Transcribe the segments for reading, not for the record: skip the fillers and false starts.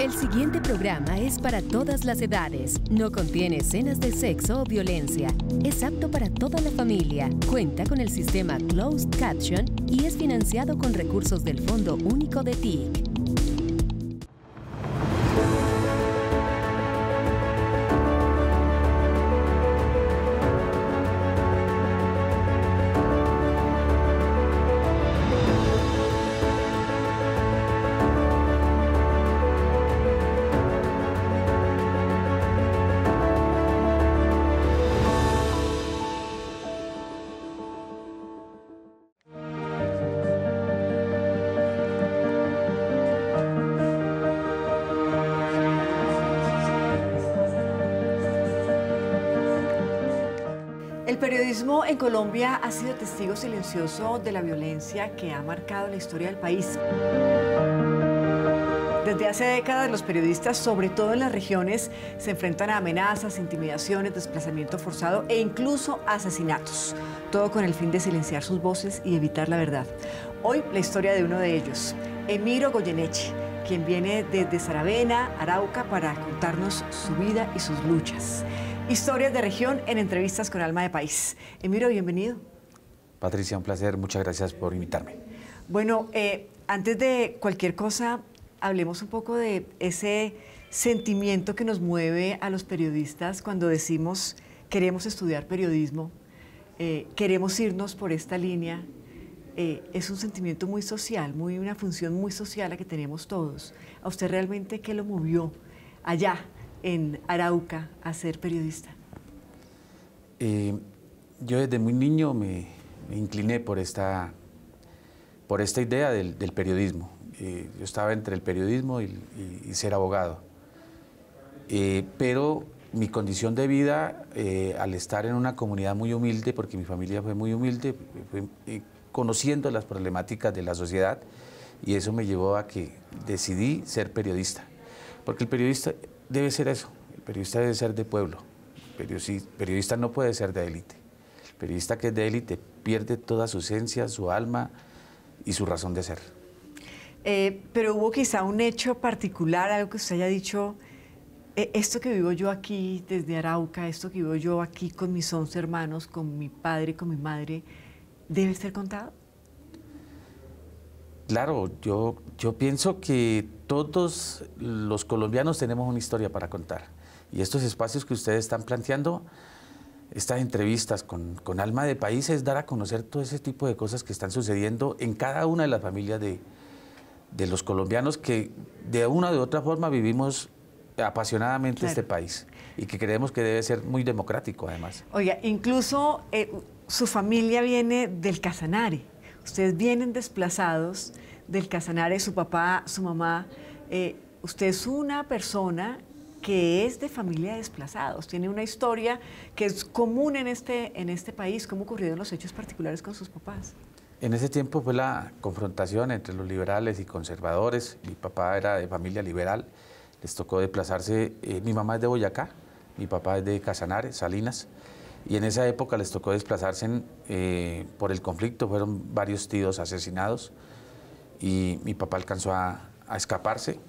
El siguiente programa es para todas las edades. No contiene escenas de sexo o violencia. Es apto para toda la familia. Cuenta con el sistema Closed Caption y es financiado con recursos del Fondo Único de TIC. El periodismo en Colombia ha sido testigo silencioso de la violencia que ha marcado la historia del país. Desde hace décadas los periodistas, sobre todo en las regiones, se enfrentan a amenazas, intimidaciones, desplazamiento forzado e incluso asesinatos. Todo con el fin de silenciar sus voces y evitar la verdad. Hoy la historia de uno de ellos, Emiro Goyeneche, quien viene desde Saravena, Arauca, para contarnos su vida y sus luchas. Historias de región en entrevistas con Alma de País. Emiro, bienvenido. Patricia, un placer. Muchas gracias por invitarme. Bueno, antes de cualquier cosa, hablemos un poco de ese sentimiento que nos mueve a los periodistas cuando decimos queremos estudiar periodismo, queremos irnos por esta línea. Es un sentimiento muy social, una función muy social la que tenemos todos. ¿A usted realmente qué lo movió allá en Arauca a ser periodista? Yo desde muy niño me incliné por esta idea del periodismo. Yo estaba entre el periodismo y ser abogado. Pero mi condición de vida, al estar en una comunidad muy humilde, porque mi familia fue muy humilde, conociendo las problemáticas de la sociedad, y eso me llevó a que decidí ser periodista. Porque el periodista debe ser eso, el periodista debe ser de pueblo, el periodista no puede ser de élite. El periodista que es de élite pierde toda su esencia, su alma y su razón de ser. Pero hubo quizá un hecho particular, algo que usted haya dicho, esto que vivo yo aquí desde Arauca, esto que vivo yo aquí con mis 11 hermanos, con mi padre, con mi madre, ¿debe ser contado? Claro, yo pienso que todos los colombianos tenemos una historia para contar. Y estos espacios que ustedes están planteando, estas entrevistas con Alma de País, es dar a conocer todo ese tipo de cosas que están sucediendo en cada una de las familias de los colombianos que de una u otra forma vivimos apasionadamente este país y que creemos que debe ser muy democrático además. Oiga, incluso su familia viene del Casanare. Ustedes vienen desplazados del Casanare, su papá, su mamá. Usted es una persona que es de familia de desplazados, tiene una historia que es común en este país. ¿Cómo ocurrieron los hechos particulares con sus papás? En ese tiempo fue la confrontación entre los liberales y conservadores. Mi papá era de familia liberal, les tocó desplazarse. Mi mamá es de Boyacá, mi papá es de Casanare, Salinas. Y en esa época les tocó desplazarse por el conflicto, fueron varios tíos asesinados y mi papá alcanzó a escaparse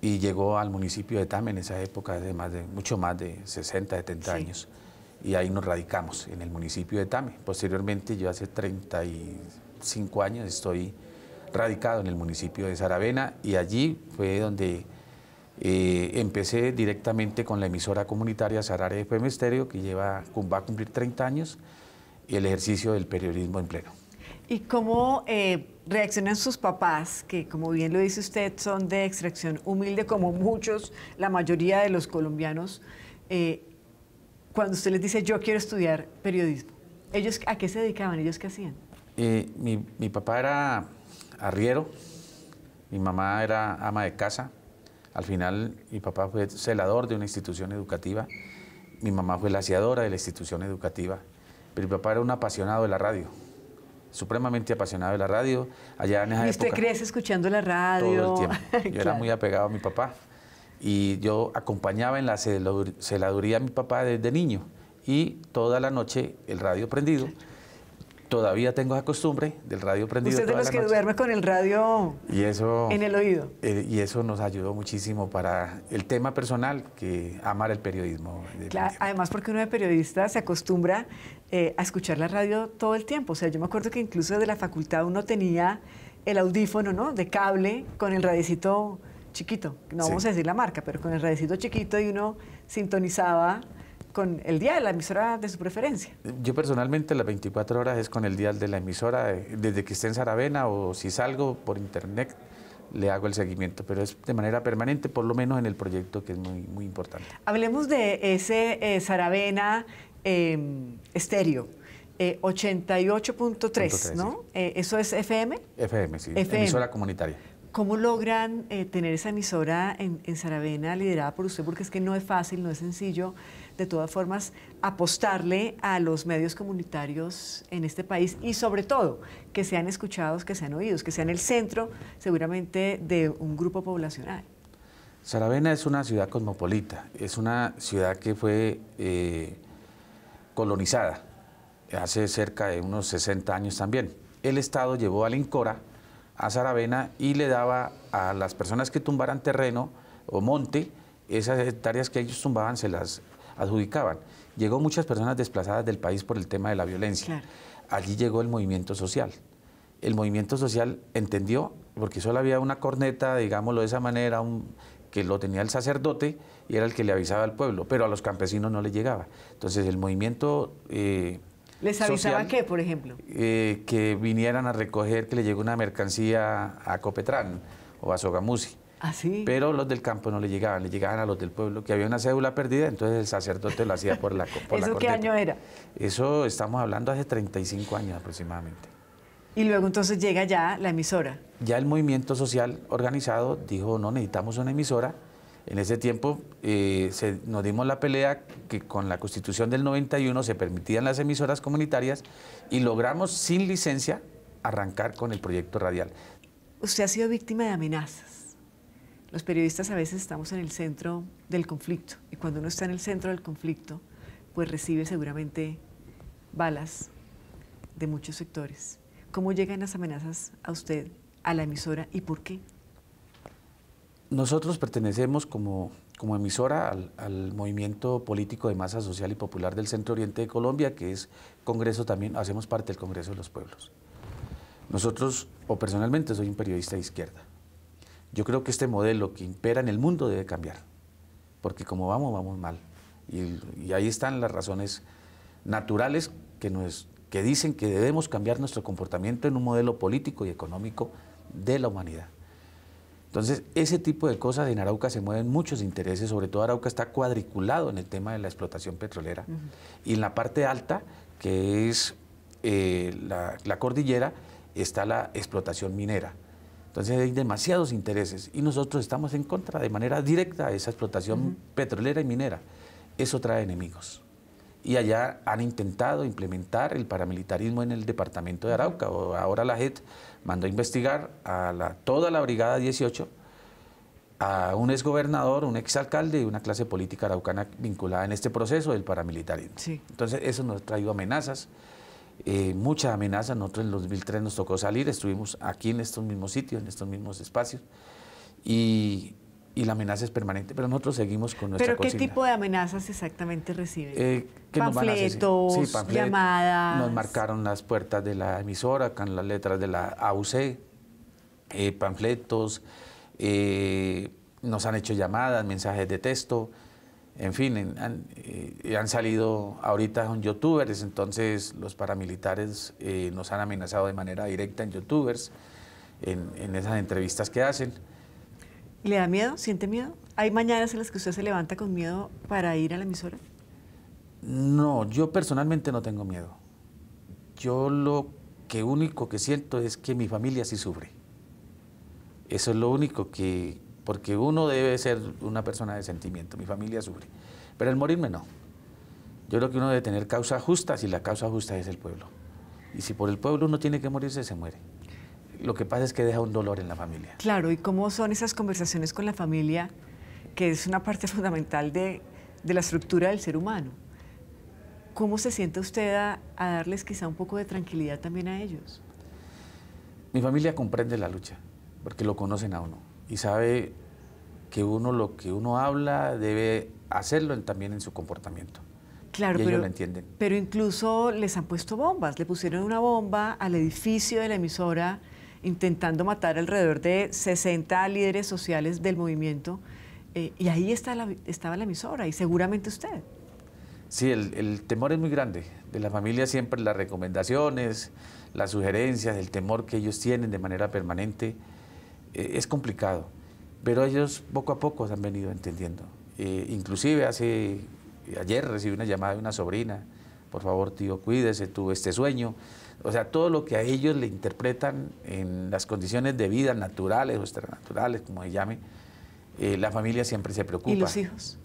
y llegó al municipio de Tame en esa época de mucho más de 60, 70 años. Y ahí nos radicamos en el municipio de Tame. Posteriormente, yo hace 35 años estoy radicado en el municipio de Saravena y allí fue donde empecé directamente con la emisora comunitaria Sarare FM Estéreo, que va a cumplir 30 años, y el ejercicio del periodismo en pleno. ¿Y cómo reaccionan sus papás, que como bien lo dice usted, son de extracción humilde, como muchos, la mayoría de los colombianos, cuando usted les dice, yo quiero estudiar periodismo? ¿Ellos a qué se dedicaban? ¿Ellos qué hacían? Mi papá era arriero, mi mamá era ama de casa. Al final, mi papá fue celador de una institución educativa, mi mamá fue la aseadora de la institución educativa, pero mi papá era un apasionado de la radio, supremamente apasionado de la radio. Allá en esa ¿Y usted época, crece escuchando la radio? todo el tiempo. Yo era muy apegado a mi papá y yo acompañaba en la celaduría a mi papá desde niño y toda la noche el radio prendido. todavía tengo esa costumbre del radio prendido Usted de toda los la que noche. duerme con el radio Y eso, en el oído. y eso nos ayudó muchísimo para el tema personal, que amar el periodismo. Claro, además porque uno de periodista se acostumbra a escuchar la radio todo el tiempo. O sea, yo me acuerdo que incluso de la facultad uno tenía el audífono, ¿no?, de cable con el radiecito chiquito. No vamos a decir la marca, pero con el radiecito chiquito, y uno sintonizaba con el dial, la emisora de su preferencia. Yo personalmente las 24 horas es con el dial de la emisora, desde que esté en Saravena, o si salgo por internet le hago el seguimiento, pero es de manera permanente, por lo menos en el proyecto, que es muy, muy importante. Hablemos de ese Saravena estéreo, 88.3, ¿no? Sí. ¿Eso es FM? FM, sí, FM. Emisora comunitaria. ¿Cómo logran tener esa emisora en Saravena liderada por usted? Porque es que no es fácil, no es sencillo, de todas formas, apostarle a los medios comunitarios en este país, y sobre todo que sean escuchados, que sean oídos, que sean el centro seguramente de un grupo poblacional. Saravena es una ciudad cosmopolita, es una ciudad que fue colonizada hace cerca de unos 60 años también. El Estado llevó al INCORA a Saravena y le daba a las personas que tumbaran terreno o monte, esas hectáreas que ellos tumbaban se las adjudicaban. Llegó muchas personas desplazadas del país por el tema de la violencia. Claro. Allí llegó el movimiento social. El movimiento social entendió, porque solo había una corneta, digámoslo de esa manera, que lo tenía el sacerdote y era el que le avisaba al pueblo, pero a los campesinos no les llegaba. Entonces el movimiento ¿les avisaba social, qué, por ejemplo? Que vinieran a recoger, que le llegó una mercancía a Copetrán o a Sogamusi. ¿Ah, sí? Pero los del campo no le llegaban a los del pueblo, que había una cédula perdida, entonces el sacerdote lo hacía por la corneta. ¿Eso qué año era? Eso estamos hablando hace 35 años aproximadamente. Y luego entonces llega ya la emisora. Ya el movimiento social organizado dijo, no, necesitamos una emisora. En ese tiempo nos dimos la pelea que con la Constitución del 91 se permitían las emisoras comunitarias y logramos sin licencia arrancar con el proyecto radial. Usted ha sido víctima de amenazas. Los periodistas a veces estamos en el centro del conflicto, y cuando uno está en el centro del conflicto, pues recibe seguramente balas de muchos sectores. ¿Cómo llegan las amenazas a usted, a la emisora, y por qué? Nosotros pertenecemos como emisora al movimiento político de masa social y popular del Centro Oriente de Colombia, que es Congreso también, hacemos parte del Congreso de los Pueblos. Nosotros, o personalmente, soy un periodista de izquierda. Yo creo que este modelo que impera en el mundo debe cambiar, porque como vamos mal. Y ahí están las razones naturales que dicen que debemos cambiar nuestro comportamiento en un modelo político y económico de la humanidad. Entonces, ese tipo de cosas en Arauca se mueven muchos intereses, sobre todo Arauca está cuadriculado en el tema de la explotación petrolera. Y en la parte alta, que es la cordillera, está la explotación minera. Entonces hay demasiados intereses y nosotros estamos en contra de manera directa de esa explotación petrolera y minera. Eso trae enemigos. Y allá han intentado implementar el paramilitarismo en el departamento de Arauca. Ahora la JEP mandó a investigar a toda la Brigada 18, a un exgobernador, un exalcalde y una clase política araucana vinculada en este proceso del paramilitarismo. Sí. Entonces eso nos ha traído amenazas. Muchas amenazas. Nosotros en el 2003 nos tocó salir, estuvimos aquí en estos mismos sitios, en estos mismos espacios, y la amenaza es permanente, pero nosotros seguimos con nuestra consigna. ¿Pero qué tipo de amenazas exactamente reciben? ¿Panfletos, sí, panfletos, llamadas? Nos marcaron las puertas de la emisora con las letras de la AUC, panfletos, nos han hecho llamadas, mensajes de texto. En fin, han salido, ahorita son youtubers, entonces los paramilitares nos han amenazado de manera directa en youtubers, en esas entrevistas que hacen. ¿Le da miedo? ¿Siente miedo? ¿Hay mañanas en las que usted se levanta con miedo para ir a la emisora? No, yo personalmente no tengo miedo. Yo lo único que siento es que mi familia sí sufre. Eso es lo único porque uno debe ser una persona de sentimiento, mi familia sufre, pero el morirme no. Yo creo que uno debe tener causa justa, si la causa justa es el pueblo. Y si por el pueblo uno tiene que morirse, se muere. Lo que pasa es que deja un dolor en la familia. Claro, ¿y cómo son esas conversaciones con la familia, que es una parte fundamental de la estructura del ser humano? ¿Cómo se siente usted a darles quizá un poco de tranquilidad también a ellos? Mi familia comprende la lucha, porque lo conocen a uno y sabe que uno lo que uno habla debe hacerlo también en su comportamiento. Claro, y ellos lo entienden. Pero incluso les han puesto bombas, le pusieron una bomba al edificio de la emisora intentando matar alrededor de 60 líderes sociales del movimiento y ahí estaba la emisora y seguramente usted. Sí, el temor es muy grande. De la familia siempre las recomendaciones, las sugerencias, el temor que ellos tienen de manera permanente es complicado. Pero ellos poco a poco se han venido entendiendo. Inclusive ayer recibí una llamada de una sobrina, por favor tío, cuídese, tuve este sueño. O sea, todo lo que a ellos le interpretan en las condiciones de vida naturales o extranaturales, como se llame, la familia siempre se preocupa. ¿Y los hijos?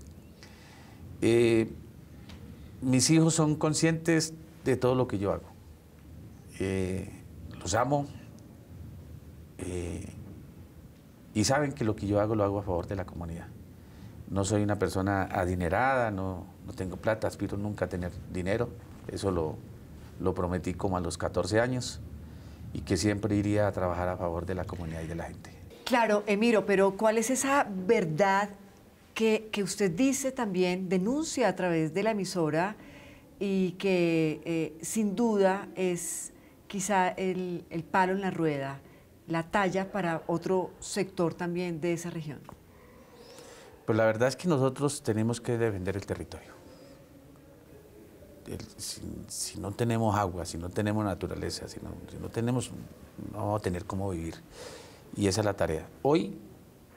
Mis hijos son conscientes de todo lo que yo hago. Los amo y saben que lo que yo hago lo hago a favor de la comunidad. No soy una persona adinerada, no tengo plata, aspiro nunca a tener dinero. Eso lo prometí como a los 14 años y que siempre iría a trabajar a favor de la comunidad y de la gente. Claro, Emiro, pero ¿cuál es esa verdad que usted dice también, denuncia a través de la emisora y que sin duda es quizá el palo en la rueda, la talla para otro sector también de esa región? Pues la verdad es que nosotros tenemos que defender el territorio. Si no tenemos agua, si no tenemos naturaleza, si no tenemos, no vamos a tener cómo vivir. Y esa es la tarea. Hoy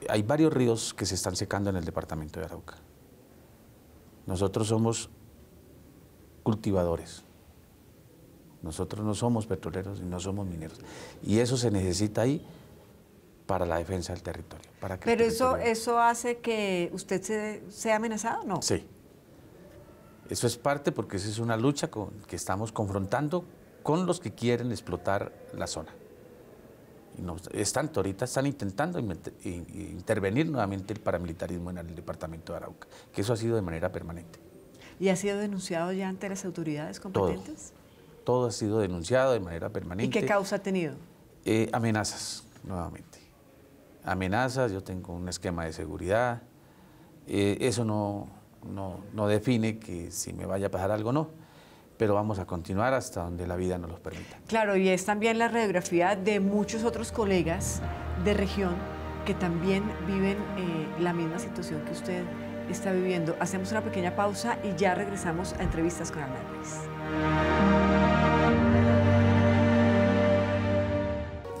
hay varios ríos que se están secando en el departamento de Arauca. Nosotros somos cultivadores. Nosotros no somos petroleros y no somos mineros. Y eso se necesita ahí para la defensa del territorio. Pero eso hace que usted sea amenazado, ¿no? Sí. Eso es parte porque esa es una lucha que estamos confrontando con los que quieren explotar la zona. Ahorita están intentando intervenir nuevamente el paramilitarismo en el departamento de Arauca, que eso ha sido de manera permanente. ¿Y ha sido denunciado ya ante las autoridades competentes? Todo ha sido denunciado de manera permanente. ¿Y qué causa ha tenido? Amenazas, nuevamente. Amenazas, yo tengo un esquema de seguridad. Eso no define que si me vaya a pasar algo o no, pero vamos a continuar hasta donde la vida nos lo permita. Claro, y es también la radiografía de muchos otros colegas de región que también viven la misma situación que usted está viviendo. Hacemos una pequeña pausa y ya regresamos a Entrevistas con Anápolis.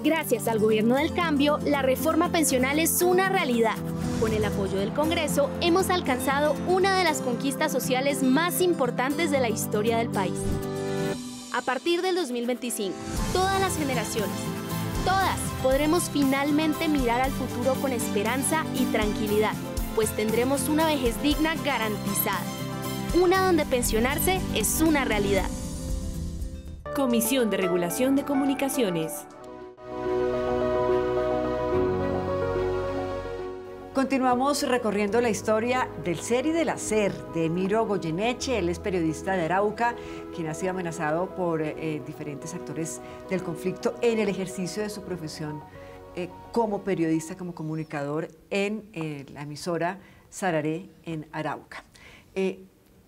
Gracias al Gobierno del Cambio, la reforma pensional es una realidad. Con el apoyo del Congreso, hemos alcanzado una de las conquistas sociales más importantes de la historia del país. A partir del 2025, todas las generaciones, todas podremos finalmente mirar al futuro con esperanza y tranquilidad, pues tendremos una vejez digna garantizada. Una donde pensionarse es una realidad. Comisión de Regulación de Comunicaciones. Continuamos recorriendo la historia del ser y del hacer de Emiro Goyeneche. Él es periodista de Arauca, quien ha sido amenazado por diferentes actores del conflicto en el ejercicio de su profesión como periodista, como comunicador en la emisora Sararé en Arauca.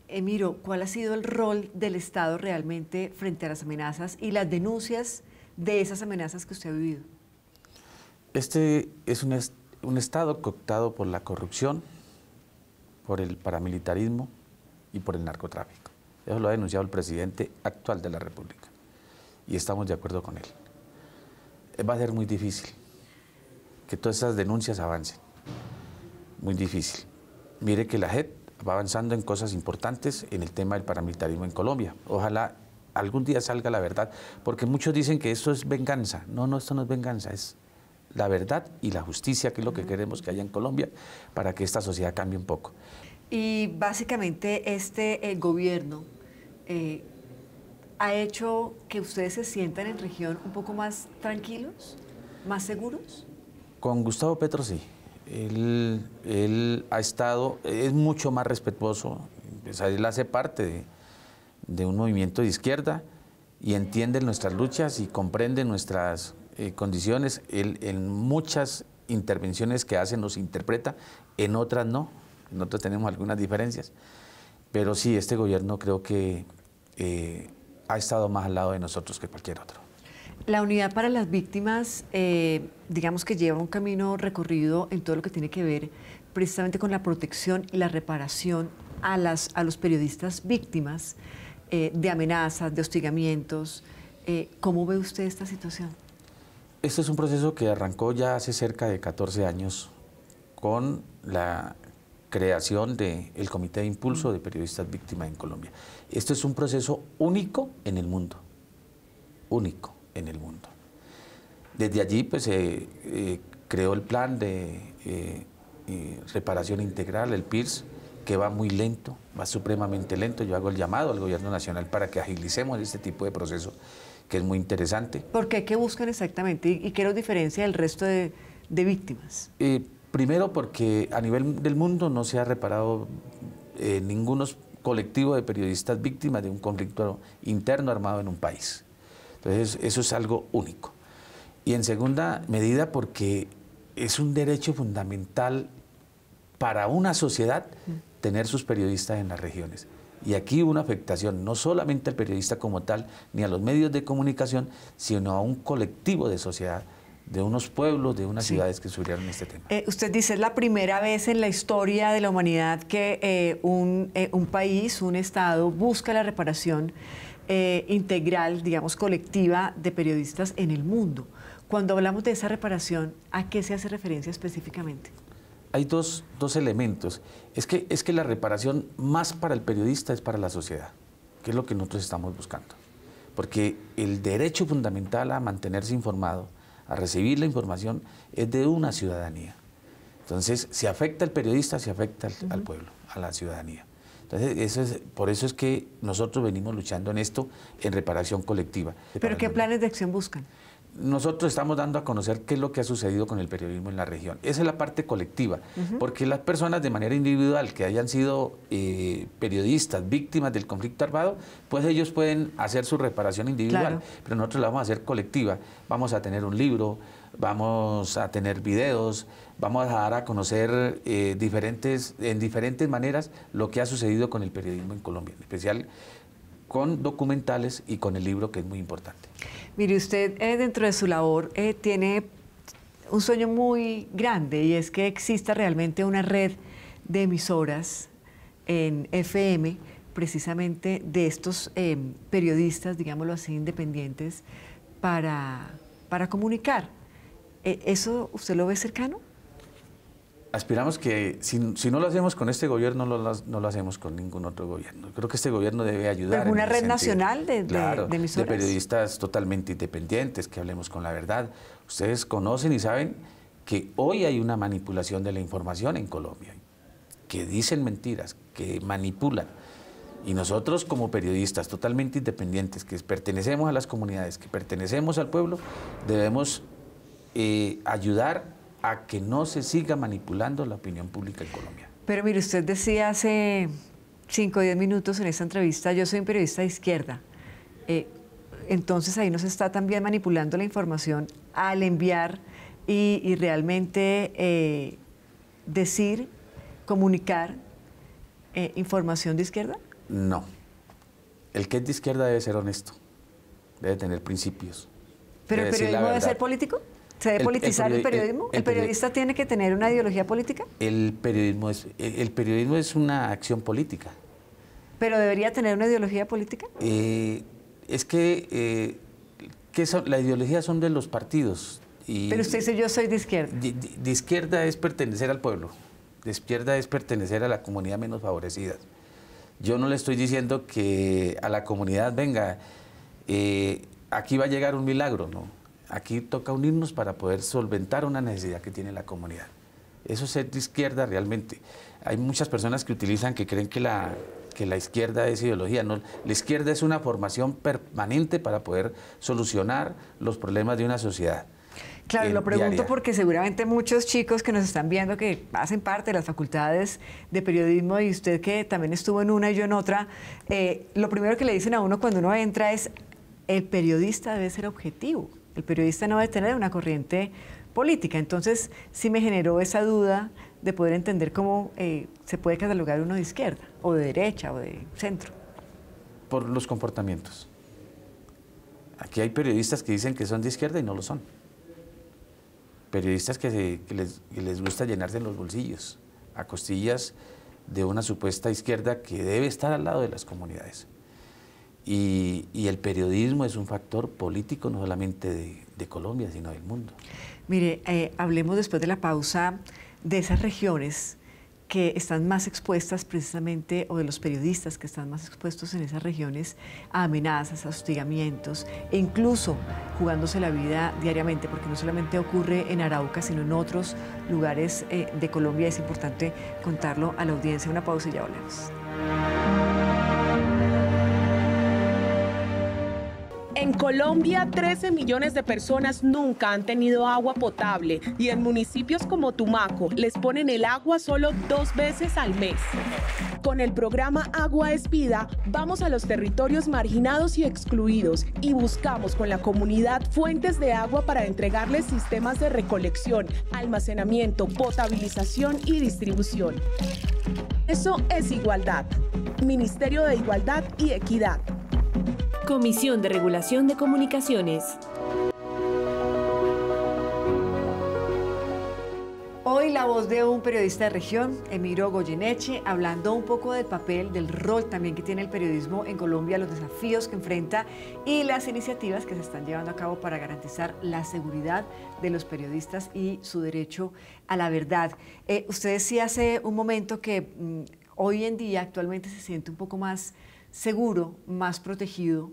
Emiro, ¿cuál ha sido el rol del Estado realmente frente a las amenazas y las denuncias de esas amenazas que usted ha vivido? Este es un Estado cooptado por la corrupción, por el paramilitarismo y por el narcotráfico. Eso lo ha denunciado el presidente actual de la República y estamos de acuerdo con él. Va a ser muy difícil que todas esas denuncias avancen, muy difícil. Mire que la JEP va avanzando en cosas importantes en el tema del paramilitarismo en Colombia. Ojalá algún día salga la verdad, porque muchos dicen que esto es venganza. No, esto no es venganza, es la verdad y la justicia, que es lo que queremos que haya en Colombia para que esta sociedad cambie un poco. Y básicamente este gobierno ha hecho que ustedes se sientan en región un poco más tranquilos, más seguros. Con Gustavo Petro sí. Él ha estado, es mucho más respetuoso, o sea, él hace parte de un movimiento de izquierda y entienden nuestras luchas y comprenden nuestras condiciones. Él en muchas intervenciones que hace nos interpreta, en otras no, en otras tenemos algunas diferencias, pero sí, este gobierno creo que ha estado más al lado de nosotros que cualquier otro. La Unidad para las Víctimas, digamos que lleva un camino recorrido en todo lo que tiene que ver precisamente con la protección y la reparación a los periodistas víctimas de amenazas, de hostigamientos. ¿Cómo ve usted esta situación? Este es un proceso que arrancó ya hace cerca de 14 años con la creación del Comité de Impulso de Periodistas Víctimas en Colombia. Esto es un proceso único en el mundo, único en el mundo. Desde allí pues se creó el plan de reparación integral, el PIRS, que va muy lento, va supremamente lento. Yo hago el llamado al gobierno nacional para que agilicemos este tipo de proceso, que es muy interesante. ¿Por qué? ¿Qué buscan exactamente? ¿Y qué los diferencia del resto de víctimas? Primero porque a nivel del mundo no se ha reparado ningún colectivo de periodistas víctimas de un conflicto interno armado en un país. Entonces eso es algo único. Y en segunda medida porque es un derecho fundamental para una sociedad tener sus periodistas en las regiones. Y aquí hubo una afectación no solamente al periodista como tal, ni a los medios de comunicación, sino a un colectivo de sociedad, de unos pueblos, de unas ciudades que sufrieron este tema. Usted dice, es la primera vez en la historia de la humanidad que un país, un Estado, busca la reparación integral, digamos, colectiva de periodistas en el mundo. Cuando hablamos de esa reparación, ¿a qué se hace referencia específicamente? Hay dos elementos. Es que la reparación más para el periodista es para la sociedad, que es lo que nosotros estamos buscando. Porque el derecho fundamental a mantenerse informado, a recibir la información, es de una ciudadanía. Entonces, si afecta al periodista, se afecta al pueblo, a la ciudadanía. Entonces, por eso es que nosotros venimos luchando en esto, en reparación colectiva. ¿Pero qué planes de acción buscan? Nosotros estamos dando a conocer qué es lo que ha sucedido con el periodismo en la región. Esa es la parte colectiva, porque las personas de manera individual que hayan sido periodistas, víctimas del conflicto armado, pues ellos pueden hacer su reparación individual, pero nosotros la vamos a hacer colectiva. Vamos a tener un libro, vamos a tener videos, vamos a dar a conocer en diferentes maneras lo que ha sucedido con el periodismo en Colombia, en especial con documentales y con el libro, que es muy importante. Mire, usted dentro de su labor tiene un sueño muy grande, y es que exista realmente una red de emisoras en FM, precisamente de estos periodistas, digámoslo así, independientes, para comunicar. ¿Eso usted lo ve cercano? Aspiramos que, si no lo hacemos con este gobierno, no lo hacemos con ningún otro gobierno. Creo que este gobierno debe ayudar. ¿Pero una red sentido. Nacional de emisoras? De periodistas totalmente independientes, que hablemos con la verdad. Ustedes conocen y saben que hoy hay una manipulación de la información en Colombia, que dicen mentiras, que manipulan. Y nosotros como periodistas totalmente independientes, que pertenecemos a las comunidades, que pertenecemos al pueblo, debemos ayudar a que no se siga manipulando la opinión pública en Colombia. Pero mire, usted decía hace 5 o 10 minutos en esta entrevista, yo soy un periodista de izquierda. Entonces ahí nos está también manipulando la información al enviar y realmente decir, comunicar información de izquierda. No. El que es de izquierda debe ser honesto, debe tener principios. ¿Pero el periodismo debe ser político? ¿Se debe politizar el periodismo? ¿El periodista tiene que tener una ideología política? El periodismo es una acción política. ¿Pero debería tener una ideología política? Es que la ideología son de los partidos. Pero usted dice, yo soy de izquierda. De izquierda es pertenecer al pueblo, de izquierda es pertenecer a la comunidad menos favorecida. Yo no le estoy diciendo que a la comunidad, venga, aquí va a llegar un milagro, no. Aquí toca unirnos para poder solventar una necesidad que tiene la comunidad. Eso es ser de izquierda realmente. Hay muchas personas que utilizan, que creen que la izquierda es ideología. No, la izquierda es una formación permanente para poder solucionar los problemas de una sociedad. Claro, lo pregunto diaria. porque seguramente muchos chicos que nos están viendo que hacen parte de las facultades de periodismo y usted que también estuvo en una y yo en otra, lo primero que le dicen a uno cuando uno entra es el periodista debe ser objetivo, el periodista no debe tener una corriente política. Entonces sí me generó esa duda de poder entender cómo se puede catalogar uno de izquierda o de derecha o de centro. Por los comportamientos. Aquí hay periodistas que dicen que son de izquierda y no lo son. Periodistas que les gusta llenarse los bolsillos a costillas de una supuesta izquierda que debe estar al lado de las comunidades. Y el periodismo es un factor político no solamente de Colombia, sino del mundo. Mire, hablemos después de la pausa de esas regiones que están más expuestas precisamente, o de los periodistas que están más expuestos en esas regiones a amenazas, a hostigamientos, e incluso jugándose la vida diariamente, porque no solamente ocurre en Arauca, sino en otros lugares de Colombia. Es importante contarlo a la audiencia. Una pausa y ya volvemos. En Colombia, 13 millones de personas nunca han tenido agua potable y en municipios como Tumaco les ponen el agua solo 2 veces al mes. Con el programa Agua es Vida, vamos a los territorios marginados y excluidos y buscamos con la comunidad fuentes de agua para entregarles sistemas de recolección, almacenamiento, potabilización y distribución. Eso es igualdad. Ministerio de Igualdad y Equidad. Comisión de Regulación de Comunicaciones. Hoy la voz de un periodista de región, Emiro Goyeneche, hablando un poco del papel, del rol también que tiene el periodismo en Colombia, los desafíos que enfrenta y las iniciativas que se están llevando a cabo para garantizar la seguridad de los periodistas y su derecho a la verdad. Usted decía hace un momento que hoy en día actualmente se siente un poco más seguro, más protegido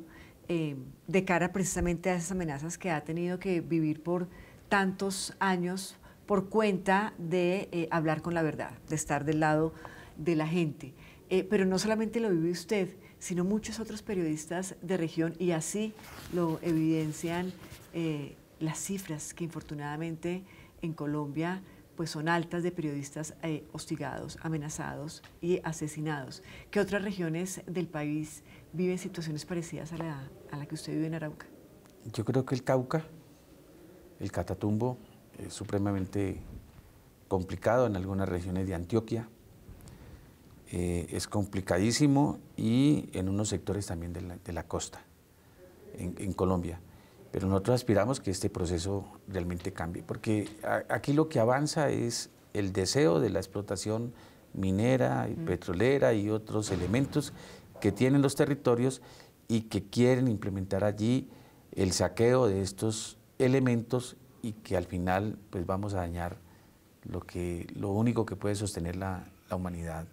de cara precisamente a esas amenazas que ha tenido que vivir por tantos años por cuenta de hablar con la verdad, de estar del lado de la gente. Pero no solamente lo vive usted, sino muchos otros periodistas de región, y así lo evidencian las cifras que infortunadamente en Colombia pues son altas de periodistas hostigados, amenazados y asesinados. ¿Qué otras regiones del país viven situaciones parecidas a la que usted vive en Arauca? Yo creo que el Cauca, el Catatumbo, es supremamente complicado en algunas regiones de Antioquia, es complicadísimo, y en unos sectores también de la costa, en Colombia. Pero nosotros aspiramos que este proceso realmente cambie, porque aquí lo que avanza es el deseo de la explotación minera y petrolera y otros elementos que tienen los territorios y que quieren implementar allí el saqueo de estos elementos, y que al final pues vamos a dañar lo único que puede sostener la humanidad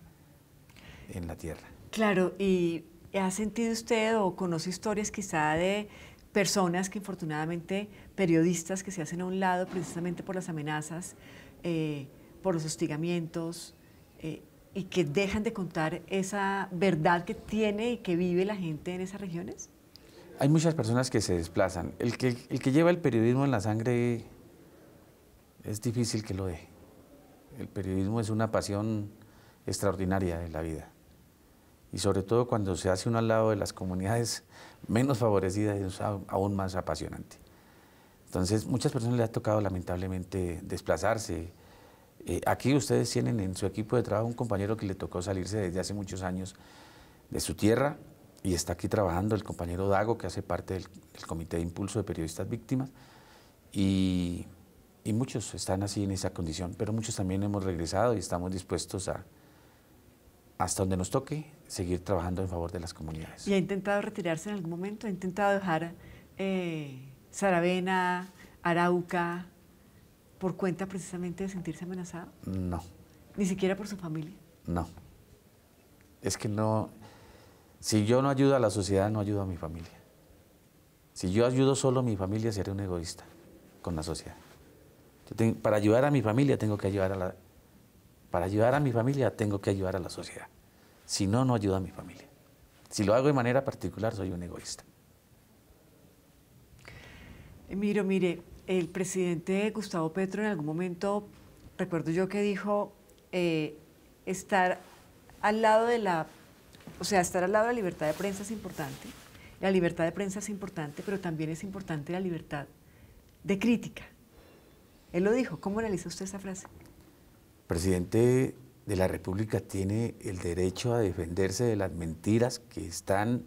en la tierra. Claro, ¿y ha sentido usted o conoce historias quizá de personas que infortunadamente, periodistas que se hacen a un lado precisamente por las amenazas, por los hostigamientos, y que dejan de contar esa verdad que tiene y que vive la gente en esas regiones? Hay muchas personas que se desplazan. El que lleva el periodismo en la sangre es difícil que lo deje. El periodismo es una pasión extraordinaria de la vida. Y sobre todo cuando se hace uno al lado de las comunidades menos favorecidas, es aún más apasionante. Entonces, muchas personas les ha tocado lamentablemente desplazarse. Aquí ustedes tienen en su equipo de trabajo un compañero que le tocó salirse desde hace muchos años de su tierra y está aquí trabajando, el compañero Dago, que hace parte del Comité de Impulso de Periodistas Víctimas, y muchos están así en esa condición, pero muchos también hemos regresado y estamos dispuestos a, hasta donde nos toque, seguir trabajando en favor de las comunidades. ¿Y ha intentado retirarse en algún momento? ¿Ha intentado dejar Saravena, Arauca, por cuenta precisamente de sentirse amenazado? No. ¿Ni siquiera por su familia? No. Es que no. Si yo no ayudo a la sociedad, no ayudo a mi familia. Si yo ayudo solo a mi familia, seré un egoísta con la sociedad. Para ayudar a mi familia, tengo que ayudar a la. Para ayudar a mi familia, tengo que ayudar a la sociedad. Si no, no ayudo a mi familia. Si lo hago de manera particular, soy un egoísta. Mire, el presidente Gustavo Petro en algún momento, recuerdo yo que dijo, estar al lado de estar al lado de la libertad de prensa es importante. La libertad de prensa es importante, pero también es importante la libertad de crítica. Él lo dijo. ¿Cómo analiza usted esa frase? El presidente de la República tiene el derecho a defenderse de las mentiras que están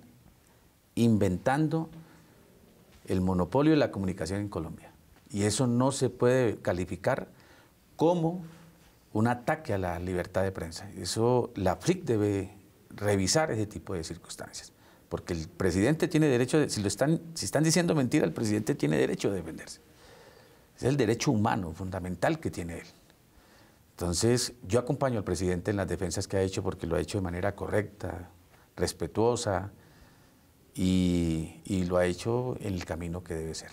inventando el monopolio de la comunicación en Colombia. Y eso no se puede calificar como un ataque a la libertad de prensa. Eso, la FLIC debe revisar ese tipo de circunstancias. Porque el presidente tiene derecho, si están diciendo mentira, el presidente tiene derecho de defenderse. Es el derecho humano fundamental que tiene él. Entonces, yo acompaño al presidente en las defensas que ha hecho porque lo ha hecho de manera correcta, respetuosa y lo ha hecho en el camino que debe ser.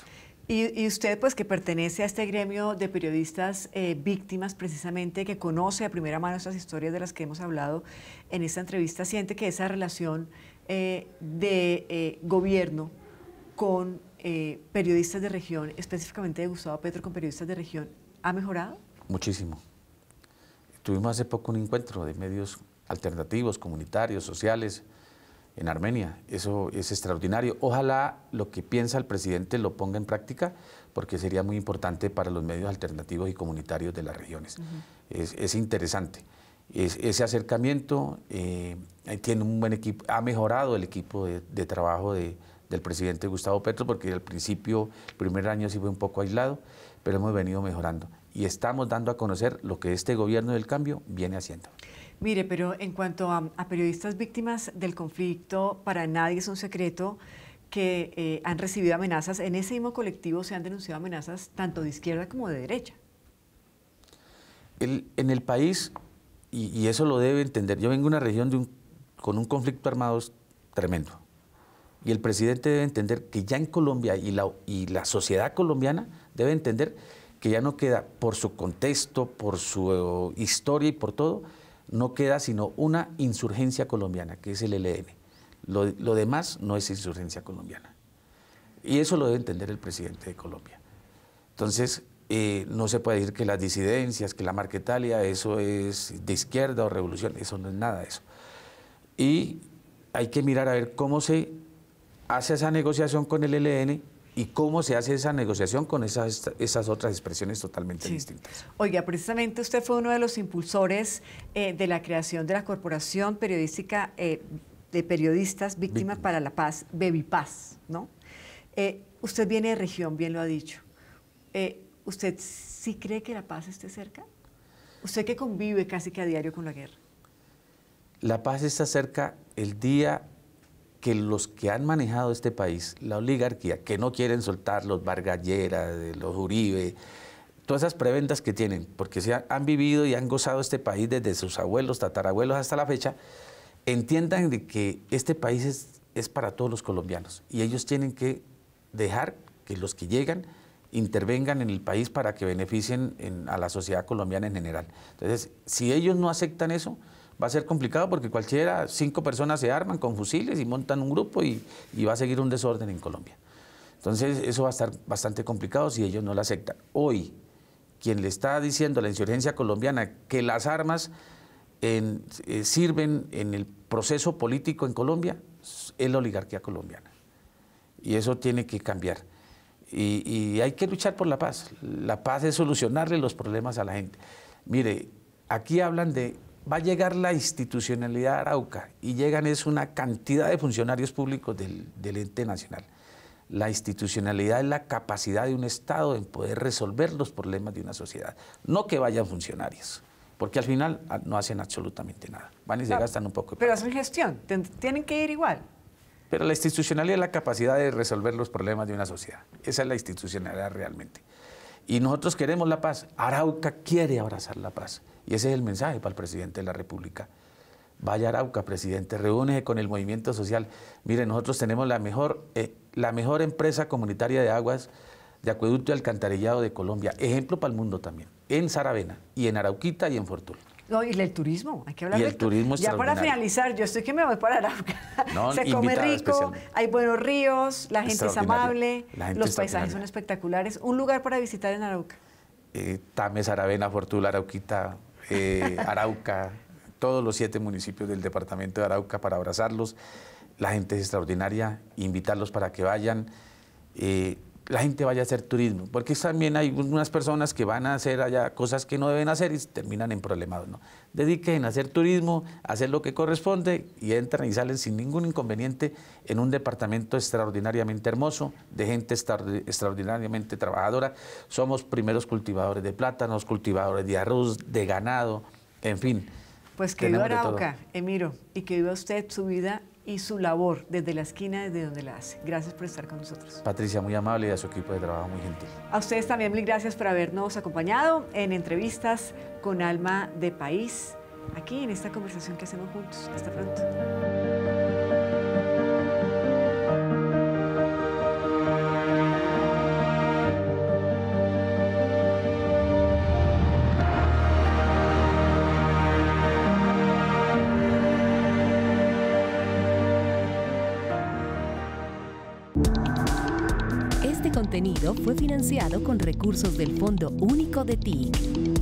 Y usted, pues, que pertenece a este gremio de periodistas víctimas, precisamente, que conoce a primera mano estas historias de las que hemos hablado en esta entrevista, siente que esa relación de gobierno con periodistas de región, específicamente de Gustavo Petro con periodistas de región, ¿ha mejorado? Muchísimo. Tuvimos hace poco un encuentro de medios alternativos, comunitarios, sociales, en Armenia. Eso es extraordinario. Ojalá lo que piensa el presidente lo ponga en práctica, porque sería muy importante para los medios alternativos y comunitarios de las regiones. Es interesante. Ese acercamiento tiene un buen equipo, ha mejorado el equipo de trabajo del presidente Gustavo Petro, porque al principio, el primer año sí fue un poco aislado, pero hemos venido mejorando. Y estamos dando a conocer lo que este gobierno del cambio viene haciendo. Mire, pero en cuanto a periodistas víctimas del conflicto, para nadie es un secreto que han recibido amenazas. En ese mismo colectivo se han denunciado amenazas tanto de izquierda como de derecha. En el país, y eso lo debe entender, yo vengo de una región con un conflicto armado tremendo. Y el presidente debe entender que ya en Colombia y la sociedad colombiana debe entender que ya no queda, por su contexto, por su historia y por todo, no queda sino una insurgencia colombiana, que es el ELN. Lo demás no es insurgencia colombiana. Y eso lo debe entender el presidente de Colombia. Entonces, no se puede decir que las disidencias, que la Marquetalia, eso es de izquierda o revolución, eso no es nada de eso. Y hay que mirar a ver cómo se hace esa negociación con el ELN y cómo se hace esa negociación con esas otras expresiones totalmente distintas. Oiga, precisamente usted fue uno de los impulsores de la creación de la Corporación Periodística de Periodistas Víctimas para la Paz, Bebipaz, ¿no? Usted viene de región, bien lo ha dicho. ¿Usted sí cree que la paz esté cerca? Usted que convive casi que a diario con la guerra. La paz está cerca el día que los que han manejado este país, la oligarquía, que no quieren soltar los Vargas Lleras, los Uribe, todas esas prebendas que tienen, porque han vivido y han gozado este país desde sus abuelos, tatarabuelos hasta la fecha, entiendan de que este país es para todos los colombianos y ellos tienen que dejar que los que llegan intervengan en el país para que beneficien a la sociedad colombiana en general. Entonces, si ellos no aceptan eso, va a ser complicado porque 5 personas se arman con fusiles y montan un grupo y va a seguir un desorden en Colombia. Entonces, eso va a estar bastante complicado si ellos no lo aceptan. Hoy, quien le está diciendo a la insurgencia colombiana que las armas sirven en el proceso político en Colombia es la oligarquía colombiana. Y eso tiene que cambiar. Y hay que luchar por la paz. La paz es solucionarle los problemas a la gente. Mire, aquí hablan de va a llegar la institucionalidad a Arauca y llegan es una cantidad de funcionarios públicos del ente nacional. La institucionalidad es la capacidad de un Estado en poder resolver los problemas de una sociedad, no que vayan funcionarios, porque al final no hacen absolutamente nada, van y se gastan un poco de pero hacen gestión, tienen que ir igual. Pero la institucionalidad es la capacidad de resolver los problemas de una sociedad, esa es la institucionalidad realmente. Y nosotros queremos la paz, Arauca quiere abrazar la paz. Y ese es el mensaje para el presidente de la República. Vaya a Arauca, presidente, reúnese con el movimiento social. Mire, nosotros tenemos la mejor empresa comunitaria de aguas, de acueducto y alcantarillado de Colombia. Ejemplo para el mundo también, en Saravena, y en Arauquita y en Fortul. No, y el turismo, hay que hablar Y del el turismo Ya para extraordinario. finalizar, yo estoy que me voy para Arauca. No, Se come invitado rico, especialmente. hay buenos ríos, la gente es Extraordinario. amable, La gente los extraordinaria. paisajes son espectaculares. Un lugar para visitar en Arauca. Tames, Aravena, Fortuna, Arauquita, Arauca, todos los 7 municipios del departamento de Arauca para abrazarlos. La gente es extraordinaria, invitarlos para que vayan. La gente vaya a hacer turismo, porque también hay unas personas que van a hacer allá cosas que no deben hacer y terminan en problemados, ¿no? Dediquen a hacer turismo, a hacer lo que corresponde y entran y salen sin ningún inconveniente en un departamento extraordinariamente hermoso, de gente extraordinariamente trabajadora. Somos primeros cultivadores de plátanos, cultivadores de arroz, de ganado, en fin. Pues que viva tenemos de todo. Arauca, Emiro, y que viva usted su vida y su labor desde la esquina, desde donde la hace. Gracias por estar con nosotros. Patricia, muy amable, y a su equipo de trabajo muy gentil. A ustedes también mil gracias por habernos acompañado en entrevistas con Alma de País, aquí en esta conversación que hacemos juntos. Hasta pronto. Este contenido fue financiado con recursos del Fondo Único de TIC.